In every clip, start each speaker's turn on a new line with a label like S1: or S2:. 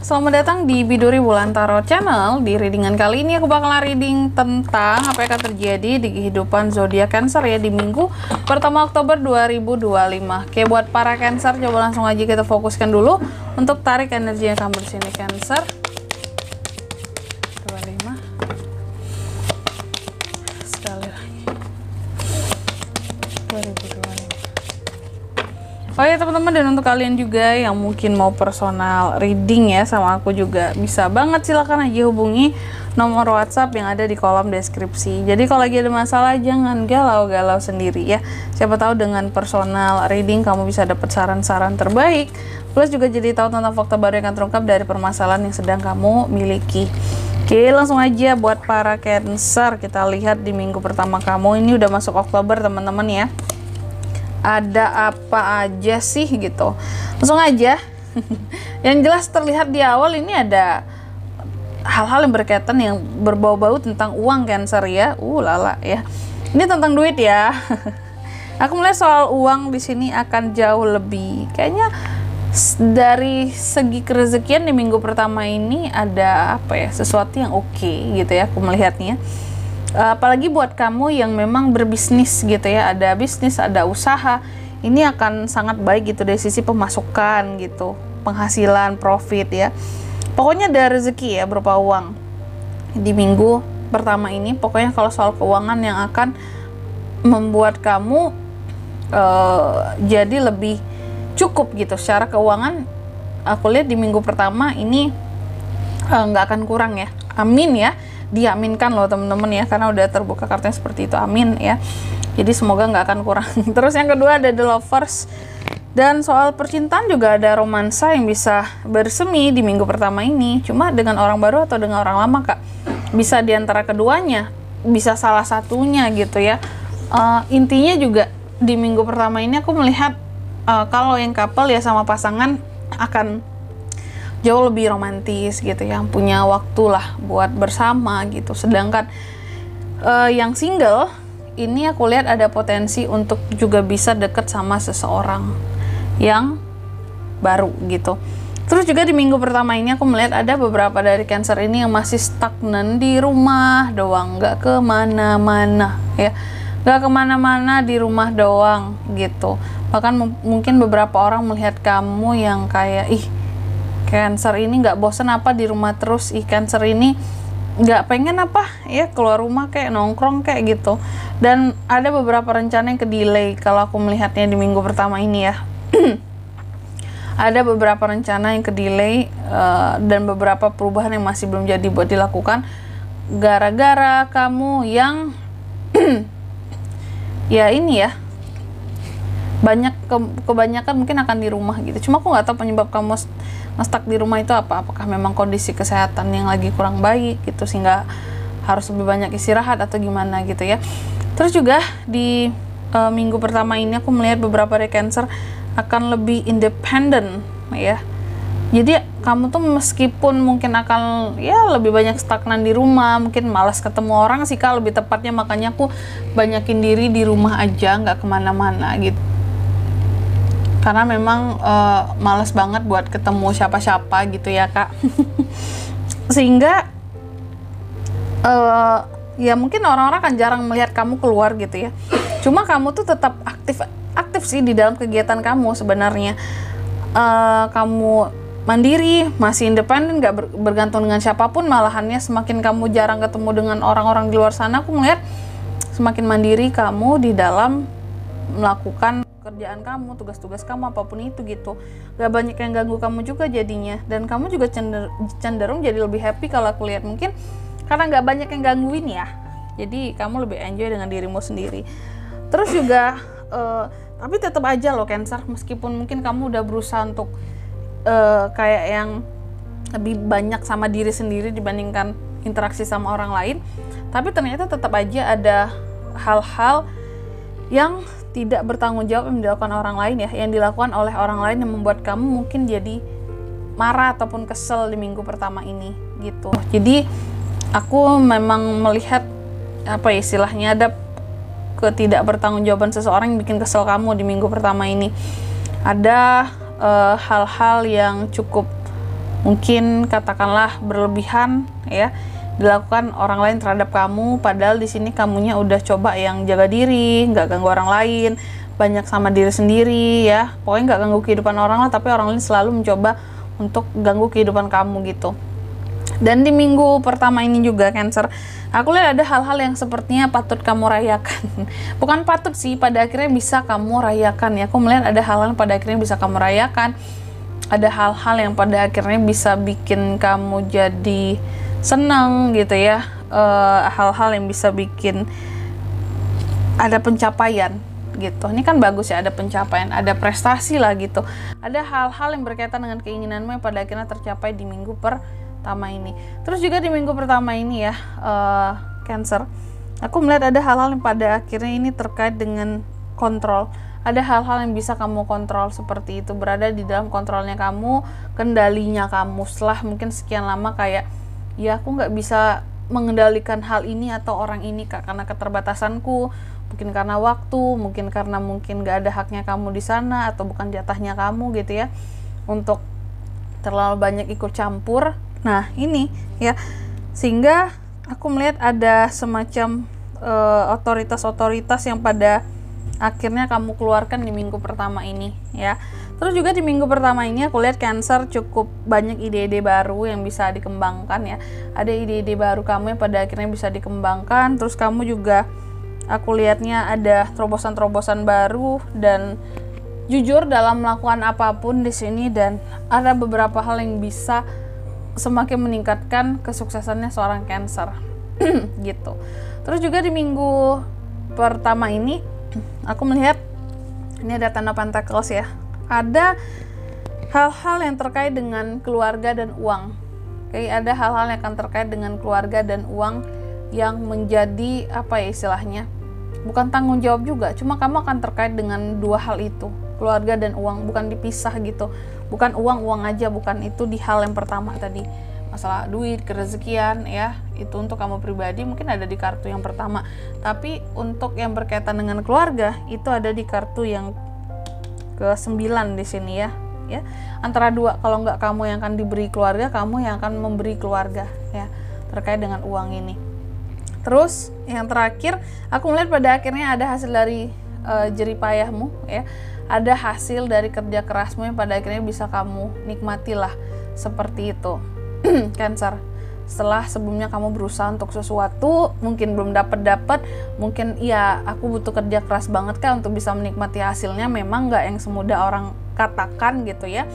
S1: Selamat datang di Biduri Bulan Tarot Channel. Di readingan kali ini aku bakalan reading tentang apa yang akan terjadi di kehidupan zodiak Cancer ya di minggu pertama Oktober 2025. Oke, buat para Cancer coba langsung aja kita fokuskan dulu untuk tarik energi yang kamu di sini Cancer. 25. Sekali lagi. 2025. Oh ya teman-teman, dan untuk kalian juga yang mungkin mau personal reading ya sama aku juga bisa banget, silahkan aja hubungi nomor WhatsApp yang ada di kolom deskripsi. Jadi kalau lagi ada masalah jangan galau-galau sendiri ya. Siapa tahu dengan personal reading kamu bisa dapat saran-saran terbaik. Plus juga jadi tahu tentang fakta baru yang akan terungkap dari permasalahan yang sedang kamu miliki. Oke, langsung aja buat para Cancer kita lihat di minggu pertama kamu. Ini udah masuk Oktober teman-teman ya. Ada apa aja sih gitu, langsung aja. Yang jelas terlihat di awal ini ada hal-hal yang berkaitan yang berbau-bau tentang uang Cancer ya. Lala ya, ini tentang duit ya. Aku melihat soal uang di sini akan jauh lebih kayaknya dari segi kerezekian di minggu pertama ini ada apa ya, sesuatu yang oke gitu ya aku melihatnya. Apalagi buat kamu yang memang berbisnis gitu ya, ada bisnis, ada usaha, ini akan sangat baik gitu dari sisi pemasukan gitu, penghasilan, profit ya. Pokoknya ada rezeki ya berupa uang di minggu pertama ini. Pokoknya kalau soal keuangan yang akan membuat kamu jadi lebih cukup gitu secara keuangan, aku lihat di minggu pertama ini nggak akan kurang ya. Amin ya. Diaminkan loh temen-temen ya, karena udah terbuka kartunya seperti itu, amin ya. Jadi semoga nggak akan kurang. Terus yang kedua ada The Lovers, dan soal percintaan juga ada romansa yang bisa bersemi di minggu pertama ini. Cuma dengan orang baru atau dengan orang lama kak, bisa diantara keduanya, bisa salah satunya gitu ya. Intinya juga di minggu pertama ini aku melihat kalau yang couple ya sama pasangan akan jauh lebih romantis gitu ya, punya waktu lah buat bersama gitu. Sedangkan yang single ini aku lihat ada potensi untuk juga bisa deket sama seseorang yang baru gitu. Terus juga di minggu pertama ini aku melihat ada beberapa dari Cancer ini yang masih stagnan di rumah doang, nggak kemana-mana ya, nggak kemana-mana, di rumah doang gitu. Bahkan mungkin beberapa orang melihat kamu yang kayak Cancer ini nggak bosan apa di rumah terus, Cancer ini nggak pengen apa ya keluar rumah kayak nongkrong kayak gitu. Dan ada beberapa rencana yang ke-delay kalau aku melihatnya di minggu pertama ini ya. Ada beberapa rencana yang ke-delay dan beberapa perubahan yang masih belum jadi buat dilakukan gara-gara kamu yang ya ini ya, kebanyakan mungkin akan di rumah gitu. Cuma aku nggak tahu penyebab kamu stuck di rumah itu apa. Apakah memang kondisi kesehatan yang lagi kurang baik gitu sehingga harus lebih banyak istirahat atau gimana gitu ya. Terus juga di minggu pertama ini aku melihat beberapa dari Cancer akan lebih independen ya. Jadi kamu tuh meskipun mungkin akan ya lebih banyak stagnan di rumah, mungkin malas ketemu orang sih kak lebih tepatnya, makanya aku banyakin diri di rumah aja, nggak kemana-mana gitu. Karena memang malas banget buat ketemu siapa-siapa gitu ya kak. Sehingga ya mungkin orang-orang kan jarang melihat kamu keluar gitu ya. Cuma kamu tuh tetap aktif sih di dalam kegiatan kamu sebenarnya. Kamu mandiri, masih independen, gak bergantung dengan siapapun. Malahannya semakin kamu jarang ketemu dengan orang-orang di luar sana, aku melihat semakin mandiri kamu di dalam melakukan kerjaan kamu, tugas-tugas kamu, apapun itu gitu. Gak banyak yang ganggu kamu juga jadinya, dan kamu juga cenderung jadi lebih happy kalau aku lihat, mungkin karena gak banyak yang gangguin ya, jadi kamu lebih enjoy dengan dirimu sendiri. Terus juga tapi tetap aja loh Cancer, meskipun mungkin kamu udah berusaha untuk kayak yang lebih banyak sama diri sendiri dibandingkan interaksi sama orang lain, tapi ternyata tetap aja ada hal-hal yang tidak bertanggung jawab yang dilakukan orang lain ya, yang dilakukan oleh orang lain yang membuat kamu mungkin jadi marah ataupun kesel di minggu pertama ini gitu. Jadi aku memang melihat apa ya istilahnya, ada ketidakbertanggungjawaban seseorang yang bikin kesel kamu di minggu pertama ini. Ada hal-hal yang cukup mungkin katakanlah berlebihan ya dilakukan orang lain terhadap kamu, padahal di sini kamunya udah coba yang jaga diri, nggak ganggu orang lain, banyak sama diri sendiri ya, pokoknya nggak ganggu kehidupan orang lah, tapi orang lain selalu mencoba untuk ganggu kehidupan kamu gitu. Dan di minggu pertama ini juga Cancer, aku lihat ada hal-hal yang sepertinya patut kamu rayakan. Bukan patut sih, pada akhirnya bisa kamu rayakan ya. Aku melihat ada hal-hal yang pada akhirnya bisa kamu rayakan. Ada hal-hal yang pada akhirnya bisa bikin kamu jadi senang gitu ya. Hal-hal yang bisa bikin ada pencapaian gitu. Ini kan bagus ya, ada pencapaian, ada prestasi lah gitu. Ada hal-hal yang berkaitan dengan keinginanmu yang pada akhirnya tercapai di minggu pertama ini. Terus juga di minggu pertama ini ya, Cancer, aku melihat ada hal-hal yang pada akhirnya ini terkait dengan kontrol. Ada hal-hal yang bisa kamu kontrol seperti itu, berada di dalam kontrolnya kamu, kendalinya kamu. Setelah mungkin sekian lama kayak, ya aku nggak bisa mengendalikan hal ini atau orang ini Kak, karena keterbatasanku, mungkin karena waktu, mungkin karena mungkin nggak ada haknya kamu di sana, atau bukan jatahnya kamu gitu ya, untuk terlalu banyak ikut campur. Nah ini ya, sehingga aku melihat ada semacam otoritas-otoritas yang pada akhirnya kamu keluarkan di minggu pertama ini ya. Terus juga di minggu pertama ini aku lihat Cancer cukup banyak ide-ide baru yang bisa dikembangkan ya. Ada ide-ide baru kamu yang pada akhirnya bisa dikembangkan. Terus kamu juga aku lihatnya ada terobosan-terobosan baru, dan jujur dalam melakukan apapun di sini, dan ada beberapa hal yang bisa semakin meningkatkan kesuksesannya seorang Cancer gitu. Terus juga di minggu pertama ini aku melihat ini ada tanda Pentacles ya. Ada hal-hal yang terkait dengan keluarga dan uang. Oke, ada hal-hal yang akan terkait dengan keluarga dan uang yang menjadi apa ya istilahnya? Bukan tanggung jawab juga, cuma kamu akan terkait dengan dua hal itu, keluarga dan uang, bukan dipisah gitu. Bukan uang aja, bukan itu di hal yang pertama tadi. Masalah duit, kerezekian ya, itu untuk kamu pribadi mungkin ada di kartu yang pertama. Tapi untuk yang berkaitan dengan keluarga itu ada di kartu yang ke-9 di sini ya. Ya, antara dua, kalau nggak kamu yang akan diberi keluarga, kamu yang akan memberi keluarga ya, terkait dengan uang ini. Terus yang terakhir, aku melihat pada akhirnya ada hasil dari jerih payahmu ya. Ada hasil dari kerja kerasmu yang pada akhirnya bisa kamu nikmatilah, seperti itu. Cancer, setelah sebelumnya kamu berusaha untuk sesuatu, mungkin belum dapat, mungkin ya aku butuh kerja keras banget kan untuk bisa menikmati hasilnya, memang nggak yang semudah orang katakan gitu ya.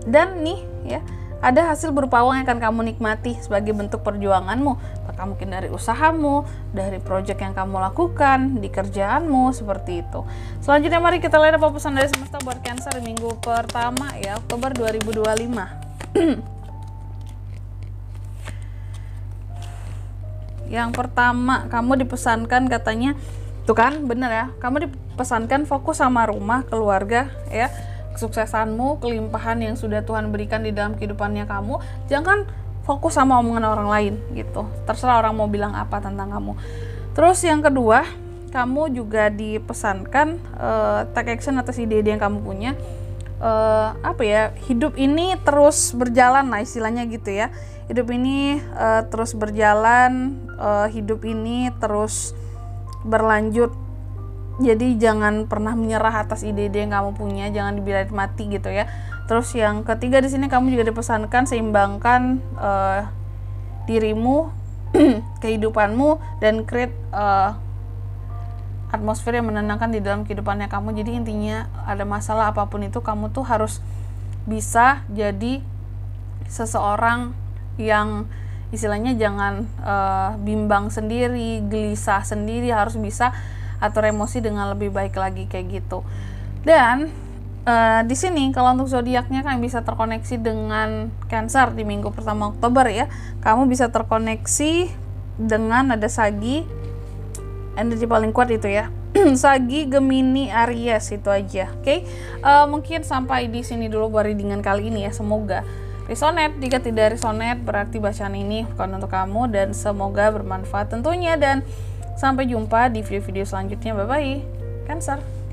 S1: Dan nih ya, ada hasil berupa uang yang akan kamu nikmati sebagai bentuk perjuanganmu, apakah mungkin dari usahamu, dari proyek yang kamu lakukan, di kerjaanmu, seperti itu. Selanjutnya mari kita lihat apa pesan dari semesta buat Cancer di minggu pertama ya, Oktober 2025. Yang pertama, kamu dipesankan katanya, tuh kan bener ya, kamu dipesankan fokus sama rumah, keluarga ya, kesuksesanmu, kelimpahan yang sudah Tuhan berikan di dalam kehidupannya kamu. Jangan fokus sama omongan orang lain gitu, terserah orang mau bilang apa tentang kamu. Terus yang kedua, kamu juga dipesankan take action atas ide-ide yang kamu punya. Apa ya, hidup ini terus berjalan lah istilahnya gitu ya. Hidup ini terus berjalan, hidup ini terus berlanjut. Jadi jangan pernah menyerah atas ide-ide yang kamu punya, jangan dibiarin mati gitu ya. Terus yang ketiga di sini kamu juga dipesankan seimbangkan dirimu, kehidupanmu, dan create atmosfer yang menenangkan di dalam kehidupannya kamu. Jadi intinya ada masalah apapun itu, kamu tuh harus bisa jadi seseorang yang istilahnya jangan bimbang sendiri, gelisah sendiri, harus bisa atur emosi dengan lebih baik lagi kayak gitu. Dan di sini kalau untuk zodiaknya kan bisa terkoneksi dengan Cancer di minggu pertama Oktober ya. Kamu bisa terkoneksi dengan ada Sagi, energi paling kuat itu ya. Sagi, Gemini, Aries itu aja. Oke. Mungkin sampai di sini dulu buat readingan kali ini ya. Semoga resonate. Jika tidak resonate berarti bacaan ini bukan untuk kamu, dan semoga bermanfaat tentunya, dan sampai jumpa di video-video selanjutnya. Bye bye Cancer.